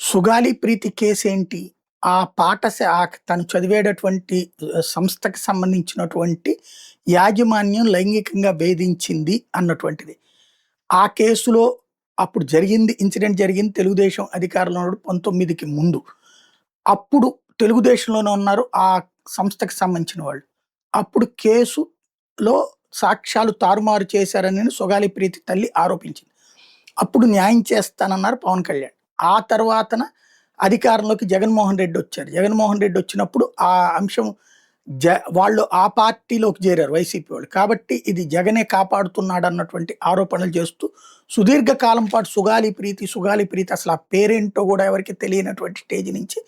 సుగాలి ప్రీతి కేసేంటి? ఆ తను చదివేటటువంటి సంస్థకి సంబంధించినటువంటి యాజమాన్యం లైంగికంగా వేధించింది అన్నటువంటిది. ఆ కేసులో అప్పుడు ఇన్సిడెంట్ జరిగింది తెలుగుదేశం అధికారంలో ఉన్నప్పుడు 19కి ముందు. అప్పుడు తెలుగుదేశంలోనే ఉన్నారు ఆ సంస్థకి సంబంధించిన వాళ్ళు. అప్పుడు కేసులో సాక్ష్యాలు తారుమారు చేశారని సుగాలి ప్రీతి తల్లి ఆరోపించింది. అప్పుడు న్యాయం చేస్తానన్నారు పవన్ కళ్యాణ్. ఆ తర్వాతన అధికారంలోకి జగన్మోహన్ రెడ్డి వచ్చారు. జగన్మోహన్ రెడ్డి వచ్చినప్పుడు ఆ అంశం వాళ్ళు ఆ పార్టీలోకి చేరారు వైసీపీ వాళ్ళు. కాబట్టి ఇది జగనే కాపాడుతున్నాడన్నటువంటి ఆరోపణలు చేస్తూ సుదీర్ఘ కాలం పాటు సుగాలి ప్రీతి అసలు ఆ పేరేంటో కూడా ఎవరికీ తెలియనటువంటి స్టేజ్ నుంచి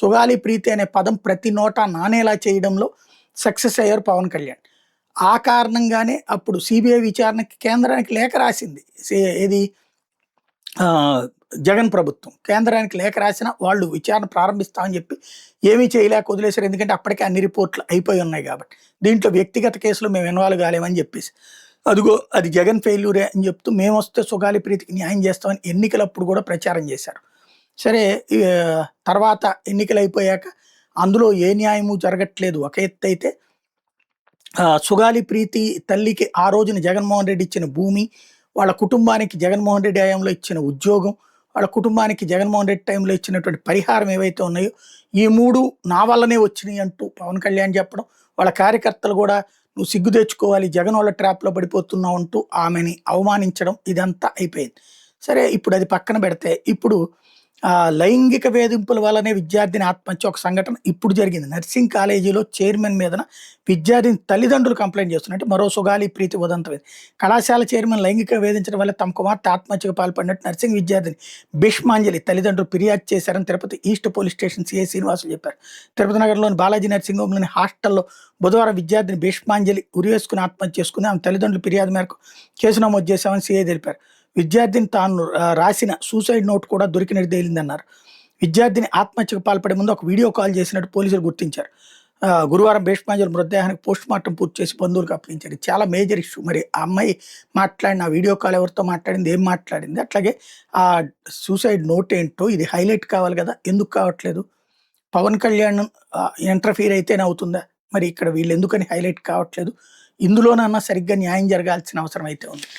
సుగాలి ప్రీతి అనే పదం ప్రతి నోటా నానేలా చేయడంలో సక్సెస్ అయ్యారు పవన్ కళ్యాణ్. ఆ కారణంగానే అప్పుడు సిబిఐ విచారణకి కేంద్రానికి లేఖ రాసింది. ఏది జగన్ ప్రభుత్వం కేంద్రానికి లేఖ రాసినా వాళ్ళు విచారణ ప్రారంభిస్తామని చెప్పి ఏమీ చేయలేక వదిలేశారు. ఎందుకంటే అప్పటికే అన్ని రిపోర్ట్లు అయిపోయి ఉన్నాయి కాబట్టి. దీంట్లో వ్యక్తిగత కేసులో మేము ఇన్వాల్వ్ కాలేమని చెప్పేసి, అదిగో అది జగన్ ఫెయిల్యూరే అని చెప్తూ మేము వస్తే సుగాలి ప్రీతికి న్యాయం చేస్తామని ఎన్నికలప్పుడు కూడా ప్రచారం చేశారు. సరే, తర్వాత ఎన్నికలు అయిపోయాక అందులో ఏ న్యాయము జరగట్లేదు ఒక ఎత్తు అయితే, సుగాలి ప్రీతి తల్లికి ఆ రోజున జగన్మోహన్ రెడ్డి ఇచ్చిన భూమి, వాళ్ళ కుటుంబానికి జగన్మోహన్ రెడ్డి హయాంలో ఇచ్చిన ఉద్యోగం, వాళ్ళ కుటుంబానికి జగన్మోహన్ రెడ్డి టైంలో ఇచ్చినటువంటి పరిహారం ఏవైతే ఉన్నాయో, ఈ 3 నా వల్లనే వచ్చినాయి అంటూ పవన్ కళ్యాణ్ చెప్పడం, వాళ్ళ కార్యకర్తలు కూడా నువ్వు సిగ్గు తెచ్చుకోవాలి, జగన్ వాళ్ళ ట్రాప్లో పడిపోతున్నావు అంటూ ఆమెని అవమానించడం, ఇదంతా అయిపోయింది. సరే, ఇప్పుడు అది పక్కన పెడితే, ఇప్పుడు లైంగిక వేధింపుల వల్లనే విద్యార్థిని ఆత్మహత్య ఒక సంఘటన ఇప్పుడు జరిగింది. నర్సింగ్ కాలేజీలో చైర్మన్ మీదన విద్యార్థిని తల్లిదండ్రులు కంప్లైంట్ చేస్తున్నారు. అంటే మరో సుగాలి ప్రీతి ఉదంతం. కళాశాల చైర్మన్ లైంగిక వేధించడం వల్ల తమ కుమార్తె ఆత్మహత్యకు పాల్పడినట్టు నర్సింగ్ విద్యార్థిని భీష్మాంజలి తల్లిదండ్రులు ఫిర్యాదు చేశారని Tirupati east police station CI Srinivasulu చెప్పారు. తిరుపతి నగరంలోని బాలాజీ నర్సింగ్ హోంలోని హాస్టల్లో బుధవారం విద్యార్థిని భీష్మాంజలి ఉరివేసుకుని ఆత్మహత్య చేసుకుని ఆమె తల్లిదండ్రులు ఫిర్యాదు మేరకు కేసు నమోదు చేశామని సిఐ తెలిపారు. విద్యార్థిని తాను రాసిన సూసైడ్ నోట్ కూడా దొరికినట్టు తేలిందన్నారు. విద్యార్థిని ఆత్మహత్యకు పాల్పడే ముందు ఒక వీడియో కాల్ చేసినట్టు పోలీసులు గుర్తించారు. గురువారం భీష్మాంజలి మృతదేహానికి పోస్ట్ మార్టం పూర్తి చేసి బంధువులకు అప్పగించారు. చాలా మేజర్ ఇష్యూ. మరి ఆ అమ్మాయి మాట్లాడిన వీడియో కాల్ ఎవరితో మాట్లాడింది, ఏం మాట్లాడింది, అట్లాగే ఆ సూసైడ్ నోట్ ఏంటో ఇది హైలైట్ కావాలి కదా, ఎందుకు కావట్లేదు? పవన్ కళ్యాణ్ ఇంటర్ఫీర్ అయితేనే అవుతుందా? మరి ఇక్కడ వీళ్ళు ఎందుకని హైలైట్ కావట్లేదు? ఇందులోనన్నా సరిగ్గా న్యాయం జరగాల్సిన అవసరం అయితే ఉంది.